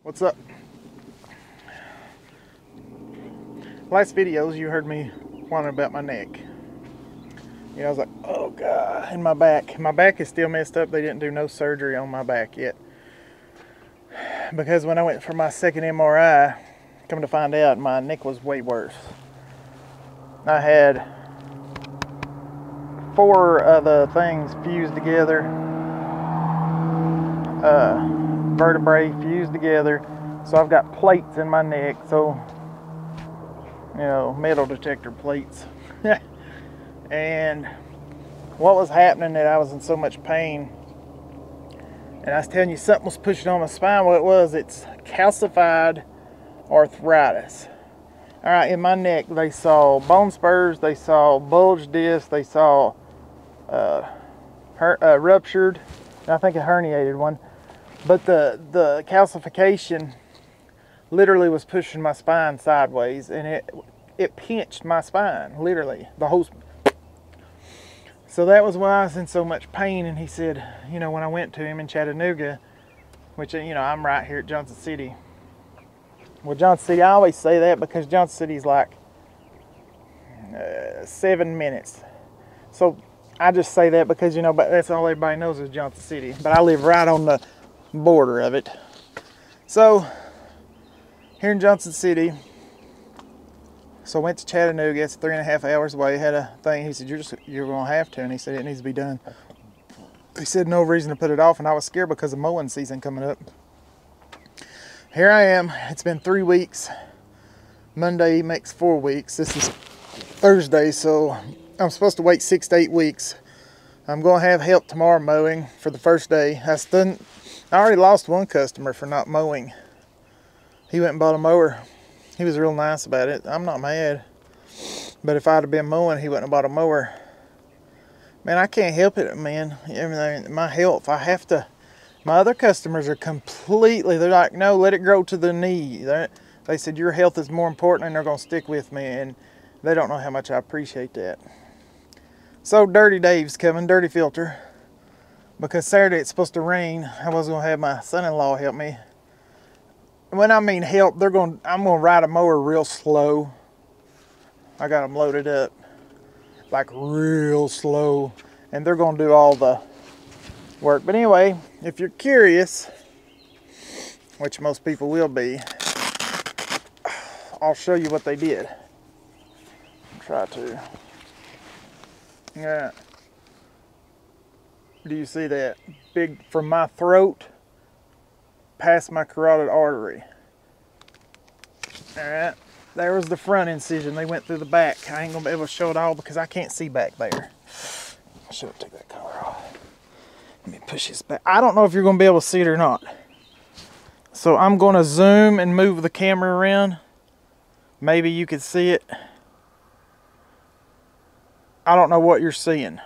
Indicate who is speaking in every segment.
Speaker 1: What's up? Last videos you heard me whining about my neck. You know, I was like, oh God, and my back. My back is still messed up. They didn't do no surgery on my back yet. Because when I went for my second MRI, come to find out, my neck was way worse. I had 4 of the things fused together. Vertebrae fused together. So I've got plates in my neck. So, you know, metal detector plates. And what was happening that I was in so much pain, and I was telling you something was pushing on my spine. What it's calcified arthritis. All right, in my neck they saw bone spurs, they saw bulged disc, they saw ruptured, and I think a herniated one. But the calcification literally was pushing my spine sideways, and it pinched my spine, literally, the whole. So that was why I was in so much pain. And he said, you know, when I went to him in Chattanooga, which, you know, I'm right here at Johnson City. Well, Johnson City, I always say that because Johnson City's like 7 minutes. So I just say that because, you know, but that's all everybody knows is Johnson City. But I live right on the border of it. So here in Johnson City, so I went to Chattanooga. It's 3.5 hours away. Had a thing. He said, you're going to have to. And he said, it needs to be done. He said, no reason to put it off. And I was scared because of mowing season coming up. Here I am. It's been 3 weeks. Monday makes 4 weeks. This is Thursday. So I'm supposed to wait 6 to 8 weeks. I'm going to have help tomorrow mowing for the first day. I already lost one customer for not mowing. He went and bought a mower. He was real nice about it. I'm not mad. But if I'd have been mowing, he wouldn't have bought a mower. Man, I can't help it, man. My health, I have to. My other customers are completely, they're like, no, let it grow to the knee. They said, your health is more important, and they're going to stick with me. And they don't know how much I appreciate that. So Dirty Dave's coming, Dirty Filter. Because Saturday it's supposed to rain. I was going to have my son-in-law help me. When I mean help, I'm going to ride a mower real slow. I got them loaded up, like real slow, and they're going to do all the work. But anyway, if you're curious, which most people will be, I'll show you what they did. Try to. Yeah. Do you see that? Big from my throat past my carotid artery. Alright, there was the front incision. They went through the back. I ain't gonna be able to show it all because I can't see back there. I should have taken that color off. Let me push this back. I don't know if you're gonna be able to see it or not. So I'm gonna zoom and move the camera around. Maybe you could see it. I don't know what you're seeing.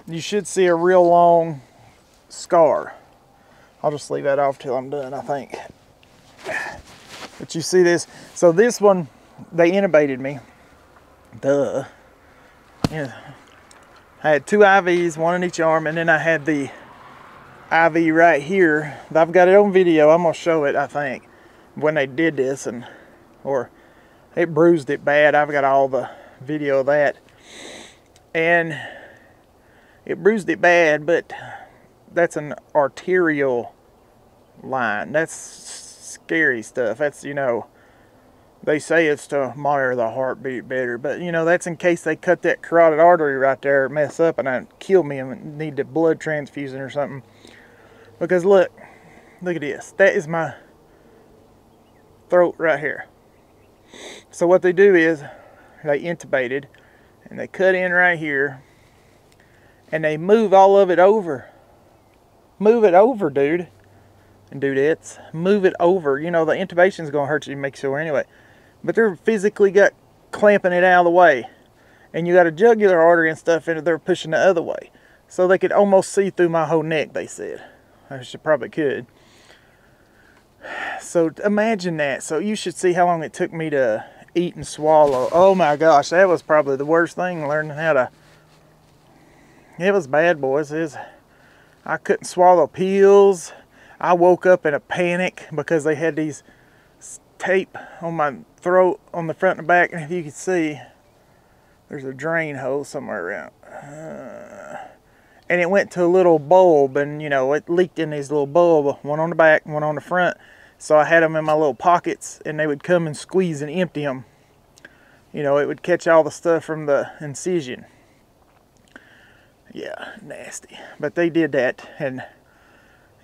Speaker 1: You should see a real long scar. I'll just leave that off till I'm done, I think. But you see this? So this one, they intubated me. Duh. Yeah. I had 2 IVs, 1 in each arm, and then I had the IV right here. I've got it on video. I'm gonna show it, I think, when they did this, or it bruised it bad. I've got all the video of that. And it bruised it bad, but that's an arterial line. That's scary stuff. That's, you know, they say it's to monitor the heartbeat better, but you know, that's in case they cut that carotid artery right there, mess up, and kill me and need the blood transfusion or something. Because look at this. That is my throat right here. So what they do is they intubated and they cut in right here and they move all of it over. Move it over, dude. And dudettes, move it over. You know, the intubation's gonna hurt you, make sure anyway. But they're physically clamping it out of the way. And you got a jugular artery and stuff in it, they're pushing the other way. So they could almost see through my whole neck, they said. I should probably could. So imagine that. So you should see how long it took me to eat and swallow. Oh my gosh, that was probably the worst thing, learning how to. It was bad, boys. I couldn't swallow pills. I woke up in a panic because they had these tape on my throat on the front and back, and if you could see, there's a drain hole somewhere around. And it went to a little bulb, and you know, it leaked in these little bulb, one on the back, one on the front. So I had them in my little pockets, and they would come and squeeze and empty them. You know, it would catch all the stuff from the incision. Yeah, nasty. But they did that, and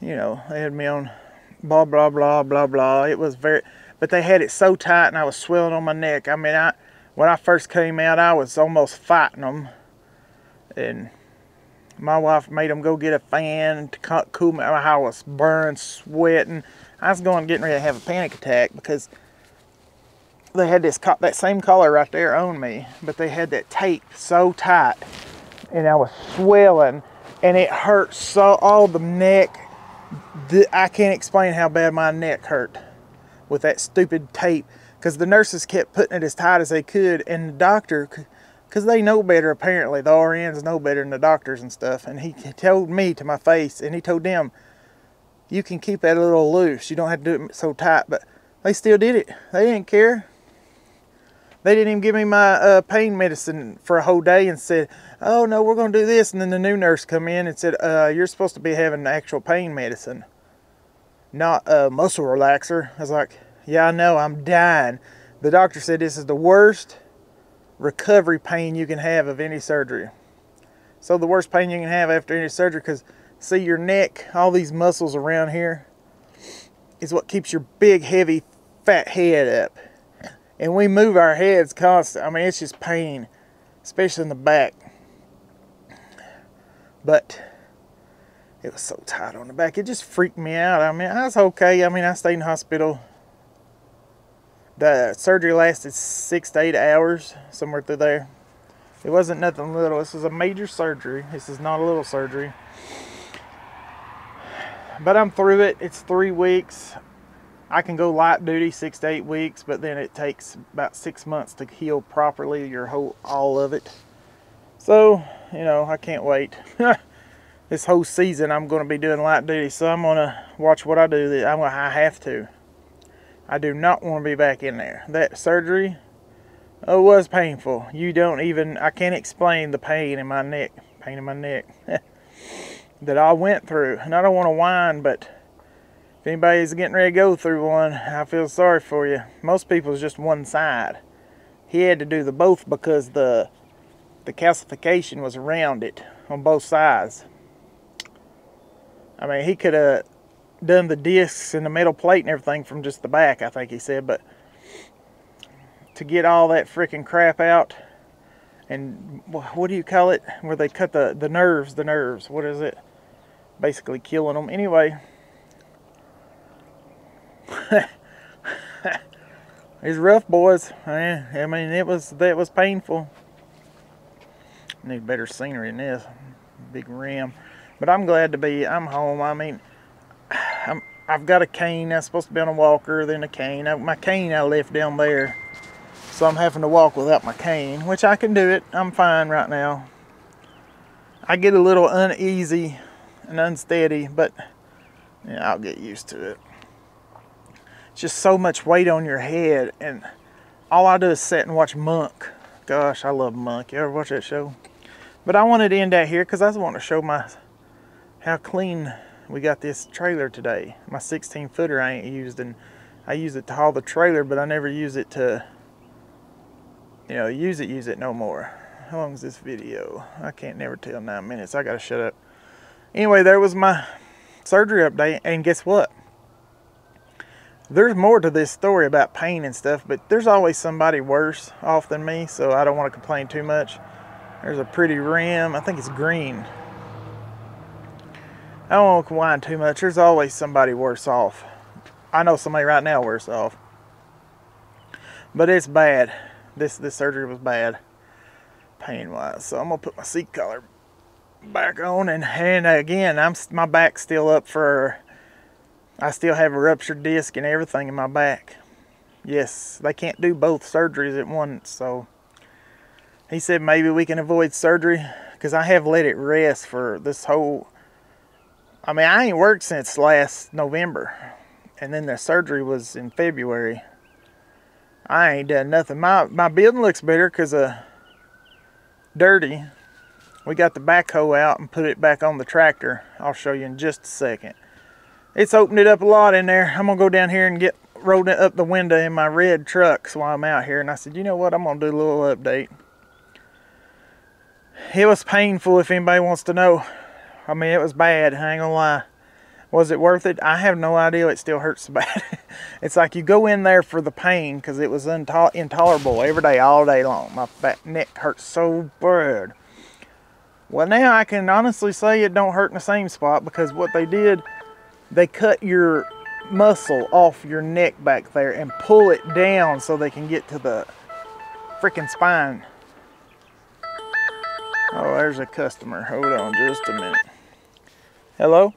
Speaker 1: you know, they had me on blah, blah, blah, blah, blah. It was very, but they had it so tight, and I was swelling on my neck. I mean, when I first came out, I was almost fighting them. And my wife made them go get a fan to cool me. I was burning, sweating. I was getting ready to have a panic attack because they had that same collar right there on me, but they had that tape so tight, and I was swelling, and it hurt so, all the neck. I can't explain how bad my neck hurt with that stupid tape, because the nurses kept putting it as tight as they could, and the doctor, because they know better apparently, the RNs know better than the doctors and stuff, and he told me to my face, and he told them, you can keep that a little loose, you don't have to do it so tight. But they still did it. They didn't care. They didn't even give me my pain medicine for a whole day and said, oh no, we're going to do this. And then the new nurse come in and said, you're supposed to be having actual pain medicine, not a muscle relaxer. I was like, yeah, I know, I'm dying. The doctor said this is the worst recovery pain you can have of any surgery. So the worst pain you can have after any surgery, because see, your neck, all these muscles around here is what keeps your big, heavy, fat head up. And we move our heads constantly. I mean, it's just pain, especially in the back. But it was so tight on the back. It just freaked me out. I mean, I was okay. I mean, I stayed in the hospital. The surgery lasted 6 to 8 hours, somewhere through there. It wasn't nothing little. This was a major surgery. This is not a little surgery. But I'm through it. It's 3 weeks. I can go light duty 6 to 8 weeks, but then it takes about 6 months to heal properly, all of it. So, you know, I can't wait. This whole season I'm going to be doing light duty, so I'm going to watch what I do. I have to. I do not want to be back in there. That surgery, oh, it was painful. I can't explain the pain in my neck. That I went through. And I don't want to whine, but if anybody's getting ready to go through one, I feel sorry for you. Most people is just one side. He had to do the both because the calcification was around it on both sides. I mean, he could have done the discs and the metal plate and everything from just the back, I think he said, but to get all that freaking crap out, and what do you call it, where they cut the nerves, what is it, basically killing them. Anyway, it's rough, boys. I mean, that was painful. Need better scenery than this. Big rim. But I'm glad to be, I'm home. I mean, I've got a cane. I'm supposed to be on a walker, then a cane. My cane I left down there. So I'm having to walk without my cane, which I can do it. I'm fine right now. I get a little uneasy and unsteady, but yeah, I'll get used to it. It's just so much weight on your head, and all I do is sit and watch Monk. Gosh, I love Monk. You ever watch that show? But I wanted to end out here because I just want to show how clean we got this trailer today. My 16-footer I ain't used, and I use it to haul the trailer, but I never use it to, you know, use it no more. How long is this video? I can't never tell. 9 minutes. I gotta shut up. Anyway, there was my surgery update, and guess what? There's more to this story about pain and stuff, but there's always somebody worse off than me, so I don't want to complain too much. There's a pretty rim. I think it's green. I don't want to whine too much. There's always somebody worse off. I know somebody right now worse off. But it's bad. This surgery was bad, pain-wise. So I'm going to put my seat collar back on. And again, my back's still up for... I still have a ruptured disc and everything in my back. Yes, they can't do both surgeries at once, so he said maybe we can avoid surgery, because I have let it rest for this whole I mean, I ain't worked since last November, and then the surgery was in February. I ain't done nothing. My building looks better because dirty. We got the backhoe out and put it back on the tractor. I'll show you in just a second. It's opened it up a lot in there. I'm gonna go down here and get rolled up the window in my red trucks while I'm out here. And I said, you know what? I'm gonna do a little update. It was painful, if anybody wants to know. I mean, it was bad, I ain't gonna lie. Was it worth it? I have no idea. It still hurts so bad. It's like you go in there for the pain because it was intolerable every day, all day long. My neck hurts so bad. Well, now I can honestly say it don't hurt in the same spot because what they did, they cut your muscle off your neck back there and pull it down so they can get to the freaking spine. Oh, there's a customer. Hold on just a minute. Hello?